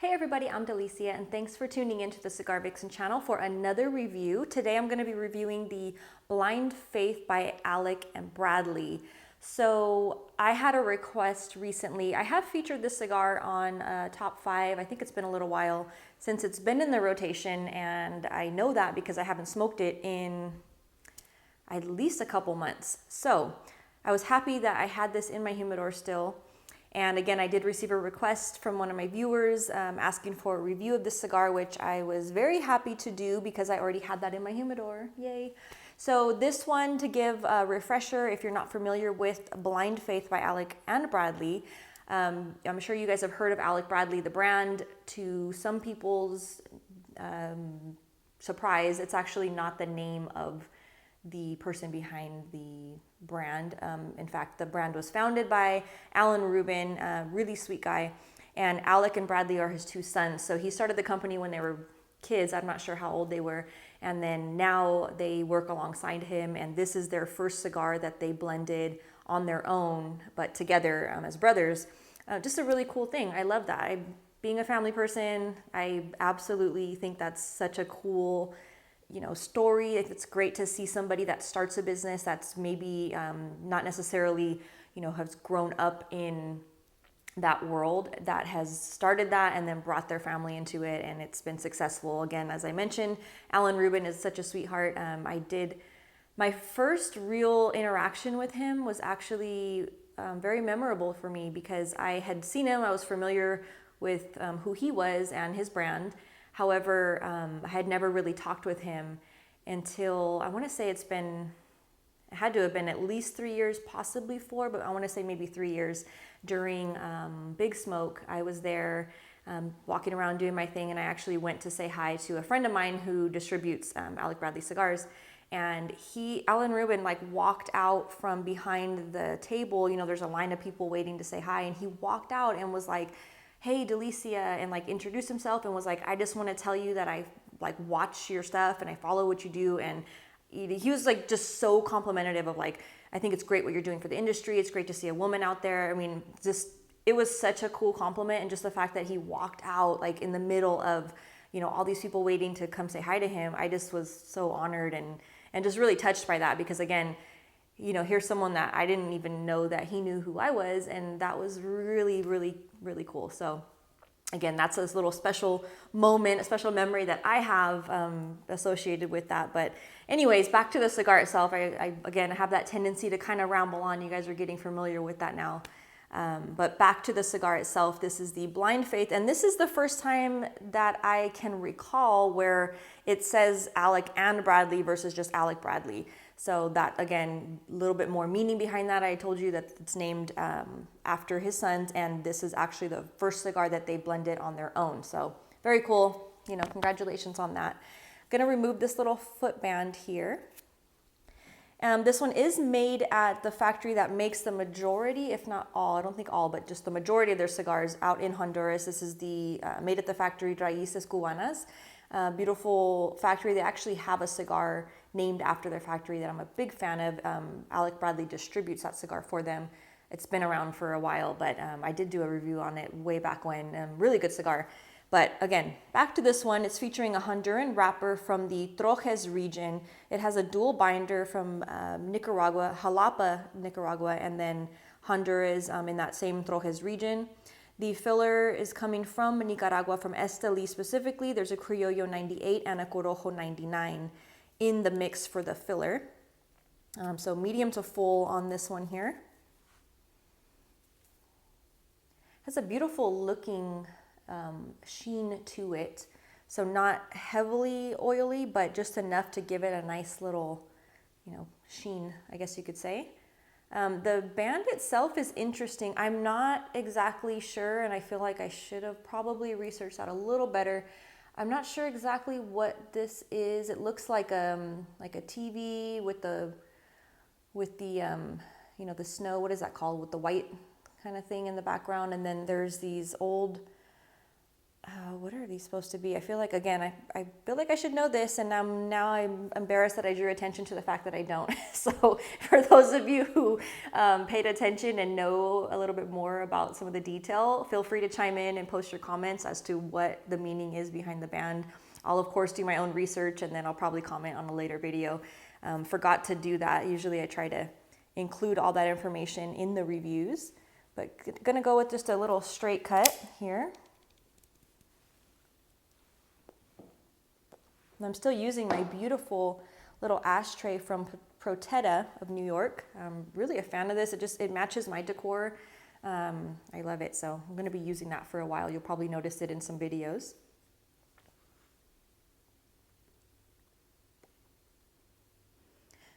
Hey everybody, I'm Delicia and thanks for tuning into the Cigar Vixen channel for another review. Today I'm going to be reviewing the Blind Faith by Alec and Bradley. So I had a request recently. I have featured this cigar on top 5. I think it's been a little while since it's been in the rotation, and I know that because I haven't smoked it in at least a couple months. So I was happy that I had this in my humidor still. And again, I did receive a request from one of my viewers asking for a review of this cigar, which I was very happy to do because I already had that in my humidor. Yay. So this one, to give a refresher, if you're not familiar with Blind Faith by Alec and Bradley, I'm sure you guys have heard of Alec Bradley, the brand. To some people's surprise, it's actually not the name of the person behind the brand. In fact, the brand was founded by Alan Rubin, a really sweet guy, and Alec and Bradley are his two sons. So he started the company when they were kids. I'm not sure how old they were. And then now they work alongside him, and this is their first cigar that they blended on their own, but together as brothers. Just a really cool thing. I love that. Being a family person, I absolutely think that's such a cool story. It's great to see somebody that starts a business that's maybe not necessarily, has grown up in that world, that has started that and then brought their family into it, and it's been successful. Again, as I mentioned, Alan Rubin is such a sweetheart. My first real interaction with him was actually very memorable for me because I had seen him. I was familiar with who he was and his brand. However, I had never really talked with him until, I want to say it had to have been at least 3 years, possibly 4, but I want to say maybe 3 years during Big Smoke. I was there walking around doing my thing, and I actually went to say hi to a friend of mine who distributes Alec Bradley cigars. And Alan Rubin, walked out from behind the table. There's a line of people waiting to say hi, and he walked out and was like, "Hey, Delicia," and introduced himself and was like, "I just want to tell you that I watch your stuff and I follow what you do." And he was just so complimentary of "I think it's great what you're doing for the industry. It's great to see a woman out there." I mean, it was such a cool compliment, and just the fact that he walked out in the middle of all these people waiting to come say hi to him, I just was so honored and just really touched by that, because again, here's someone that I didn't even know that he knew who I was, and that was really, really, really cool. So again, that's this little special moment, a special memory that I have associated with that. But anyways, back to the cigar itself. I again have that tendency to kind of ramble on. You guys are getting familiar with that now. But back to the cigar itself, this is the Blind Faith, and this is the first time that I can recall where it says Alec and Bradley versus just Alec Bradley. So that, again, a little bit more meaning behind that. I told you that it's named after his sons, and this is actually the first cigar that they blended on their own. So very cool, congratulations on that. Gonna remove this little footband here. This one is made at the factory that makes the majority, if not all, I don't think all, but just the majority of their cigars out in Honduras. This is the made at the factory Raices Cubanas. Beautiful factory. They actually have a cigar named after their factory that I'm a big fan of. Alec Bradley distributes that cigar for them. It's been around for a while, but I did do a review on it way back when. Really good cigar. But again, back to this one. It's featuring a Honduran wrapper from the Trojes region. It has a dual binder from Nicaragua, Jalapa, Nicaragua, and then Honduras in that same Trojes region. The filler is coming from Nicaragua, from Esteli specifically. There's a Criollo 98 and a Corojo 99 in the mix for the filler. So medium to full on this one here. Has a beautiful looking sheen to it. So not heavily oily, but just enough to give it a nice little, sheen, I guess you could say. The band itself is interesting. I'm not exactly sure, and I feel like I should have probably researched that a little better. I'm not sure exactly what this is. It looks like a TV with the the snow. What is that called? With the white kind of thing in the background, and then there's these old, what are these supposed to be? I feel like, again, I feel like I should know this, and now I'm embarrassed that I drew attention to the fact that I don't. So for those of you who paid attention and know a little bit more about some of the detail, feel free to chime in and post your comments as to what the meaning is behind the band. I'll, of course, do my own research, and then I'll probably comment on a later video. Forgot to do that. Usually I try to include all that information in the reviews, but gonna go with just a little straight cut here. And I'm still using my beautiful little ashtray from Protetta of New York. I'm really a fan of this. It matches my decor. I love it. So I'm going to be using that for a while. You'll probably notice it in some videos.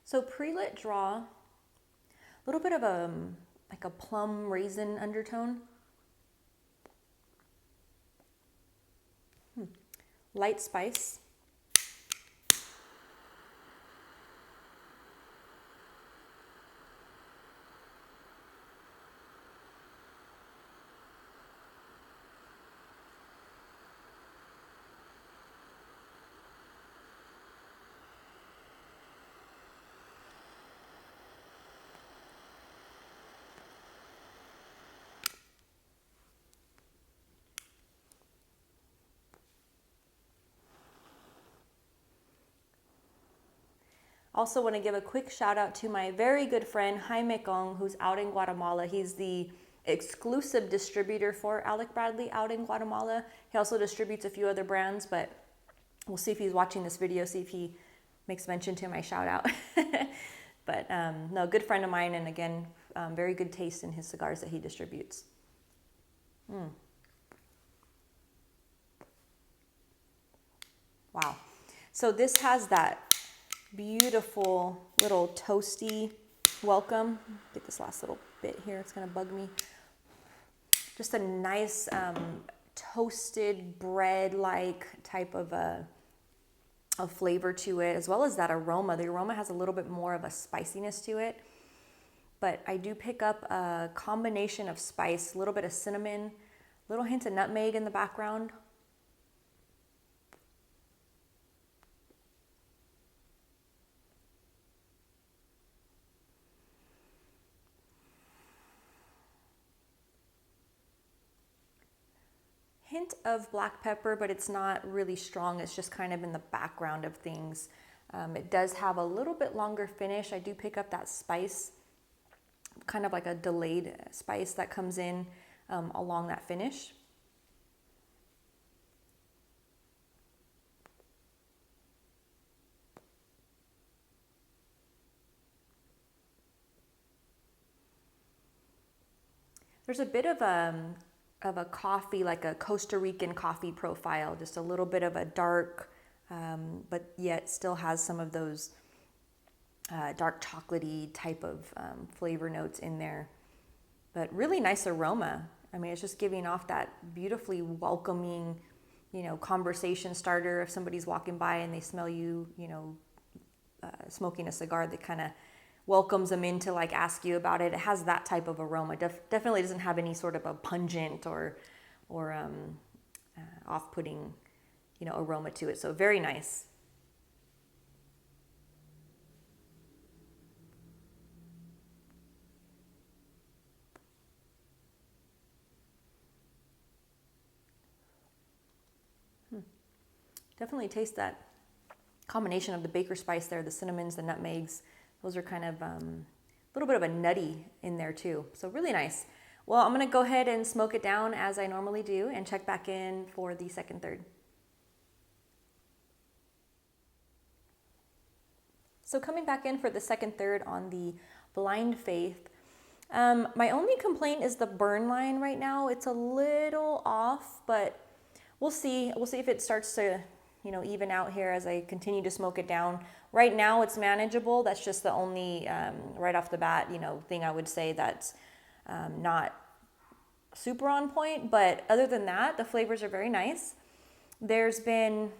So pre-lit draw, a little bit of like a plum raisin undertone. Light spice. Also want to give a quick shout out to my very good friend Jaime Kong, who's out in Guatemala. He's the exclusive distributor for Alec Bradley out in Guatemala. He also distributes a few other brands, but we'll see if he's watching this video, see if he makes mention to my shout out. But no, good friend of mine, and again, very good taste in his cigars that he distributes. Wow. So this has that beautiful little toasty welcome. Get this last little bit here, it's gonna bug me. Just a nice toasted bread-like type of flavor to it, as well as that aroma. The aroma has a little bit more of a spiciness to it, but I do pick up a combination of spice, a little bit of cinnamon, a little hint of nutmeg in the background. Hint of black pepper, but it's not really strong. It's just kind of in the background of things. It does have a little bit longer finish. I do pick up that spice, kind of like a delayed spice that comes in along that finish. There's a bit of a coffee, like a Costa Rican coffee profile, just a little bit of a dark, but yet still has some of those dark chocolatey type of flavor notes in there. But really nice aroma. I mean, it's just giving off that beautifully welcoming, conversation starter. If somebody's walking by and they smell you, smoking a cigar, that kind of welcomes them in to like ask you about it. It has that type of aroma. Definitely doesn't have any sort of a pungent or off-putting, aroma to it. So very nice. Definitely taste that combination of the baker spice there, the cinnamons, the nutmegs. Those are kind of a little bit of a nutty in there too. So really nice. Well, I'm going to go ahead and smoke it down as I normally do and check back in for the second third. So coming back in for the second third on the Blind Faith. My only complaint is the burn line right now. It's a little off, but we'll see. We'll see if it starts to even out here as I continue to smoke it down. Right now it's manageable. That's just the only, right off the bat, thing I would say that's not super on point. But other than that, the flavors are very nice. There's been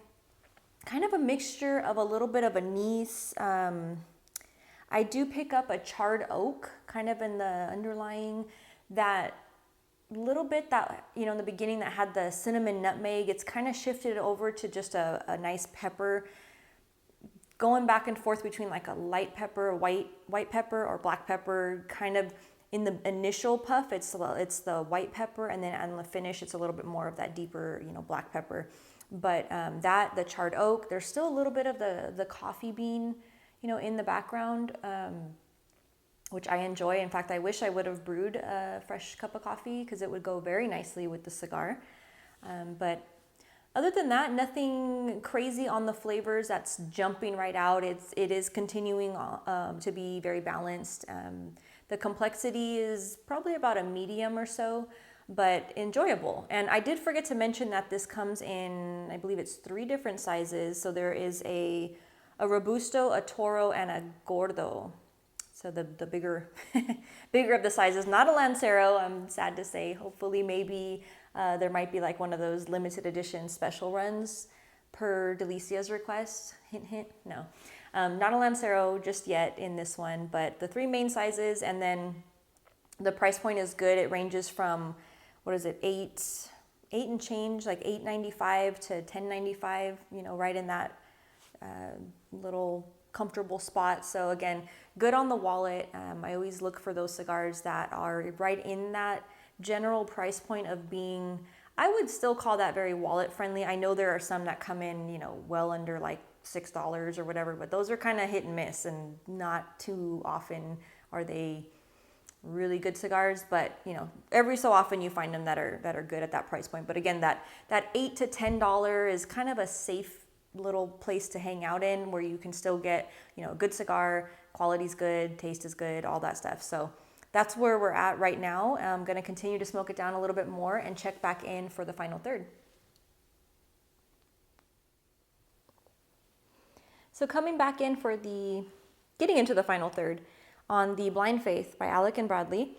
kind of a mixture of a little bit of anise. I do pick up a charred oak kind of in the underlying that little bit that, you know, in the beginning that had the cinnamon nutmeg, it's kind of shifted over to just a nice pepper, going back and forth between like a light pepper, white pepper, or black pepper. Kind of in the initial puff, it's the white pepper, and then on the finish, it's a little bit more of that deeper, you know, black pepper. But the charred oak, there's still a little bit of the coffee bean, you know, in the background, which I enjoy. In fact, I wish I would have brewed a fresh cup of coffee because it would go very nicely with the cigar. But other than that, nothing crazy on the flavors that's jumping right out. It is continuing to be very balanced. The complexity is probably about a medium or so, but enjoyable. And I did forget to mention that this comes in, I believe it's 3 different sizes. So there is a Robusto, a Toro, and a Gordo. So the bigger bigger of the sizes, not a Lancero, I'm sad to say. Hopefully maybe there might be like one of those limited edition special runs per Delicia's request. Hint, hint, no. Not a Lancero just yet in this one, but the 3 main sizes, and then the price point is good. It ranges from, what is it, 8 and change, like $8.95 to $10.95, you know, right in that little comfortable spot. So again, good on the wallet. I always look for those cigars that are right in that general price point of being, I would still call that very wallet friendly. I know there are some that come in, you know, well under like $6 or whatever, but those are kind of hit and miss, and not too often are they really good cigars. But you know, every so often you find them that are good at that price point. But again, that $8 to $10 is kind of a safe little place to hang out in, where you can still get, you know, a good cigar, quality's good, taste is good, all that stuff. So that's where we're at right now. I'm going to continue to smoke it down a little bit more and check back in for the final third. So coming back in for getting into the final third on the Blind Faith by Alecand Bradley.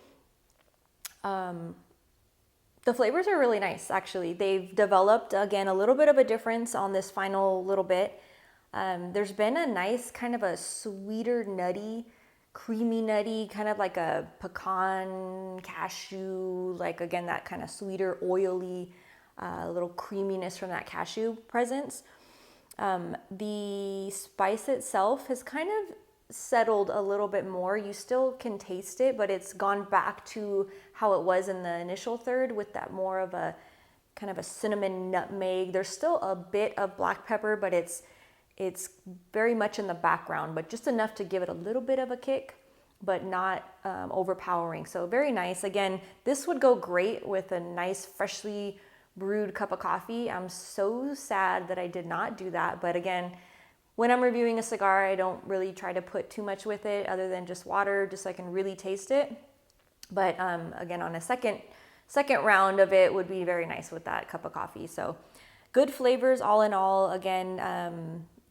The flavors are really nice, actually. They've developed, again, a little bit of a difference on this final little bit. There's been a nice kind of a sweeter, nutty, creamy nutty, kind of like a pecan, cashew, like, again, that kind of sweeter, oily, little creaminess from that cashew presence. The spice itself has kind of settled a little bit more. You still can taste it, but it's gone back to how it was in the initial third, with that more of a kind of a cinnamon nutmeg. There's still a bit of black pepper, but it's very much in the background, but just enough to give it a little bit of a kick, but not overpowering. So very nice. Again, this would go great with a nice freshly brewed cup of coffee. I'm so sad that I did not do that, but again, when I'm reviewing a cigar, I don't really try to put too much with it other than just water, just so I can really taste it. But again, on a second round of it would be very nice with that cup of coffee. So good flavors all in all. Again,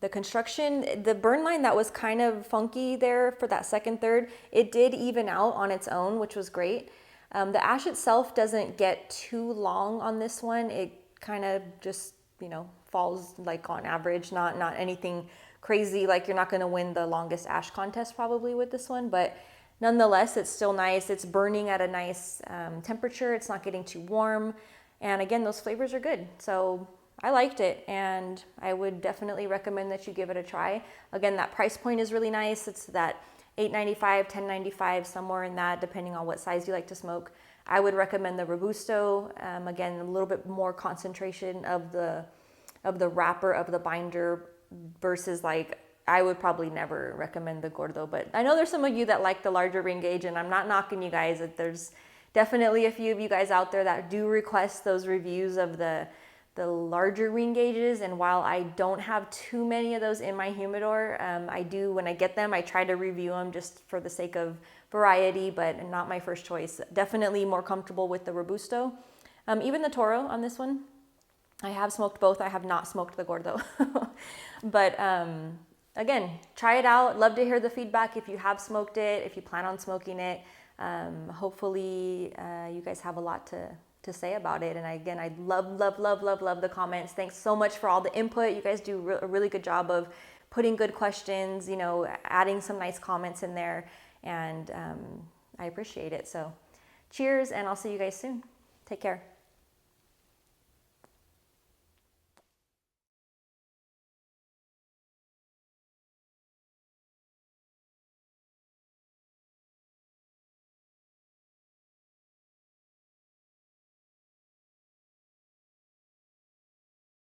the construction, the burn line that was kind of funky there for that second third, it did even out on its own, which was great. The ash itself doesn't get too long on this one. It kind of just, you know, falls like on average, not anything crazy. Like, you're not going to win the longest ash contest probably with this one, but nonetheless, it's still nice. It's burning at a nice temperature. It's not getting too warm. And again, those flavors are good. So I liked it, and I would definitely recommend that you give it a try. Again, that price point is really nice. It's that $8.95, $10.95, somewhere in that, depending on what size you like to smoke. I would recommend the Robusto. Again, a little bit more concentration of the wrapper of the binder, versus, like, I would probably never recommend the Gordo. But I know there's some of you that like the larger ring gauge, and I'm not knocking you guys. There's definitely a few of you guys out there that do request those reviews of the larger ring gauges, and while I don't have too many of those in my humidor, I do, when I get them, I try to review them just for the sake of variety, but not my first choice. Definitely more comfortable with the Robusto. Even the Toro on this one, I have smoked both. I have not smoked the Gordo. But again, try it out. Love to hear the feedback if you have smoked it, if you plan on smoking it. Hopefully you guys have a lot to say about it. And again, I love the comments. Thanks so much for all the input. You guys do a really good job of putting good questions, you know, adding some nice comments in there. And I appreciate it. So cheers, and I'll see you guys soon. Take care.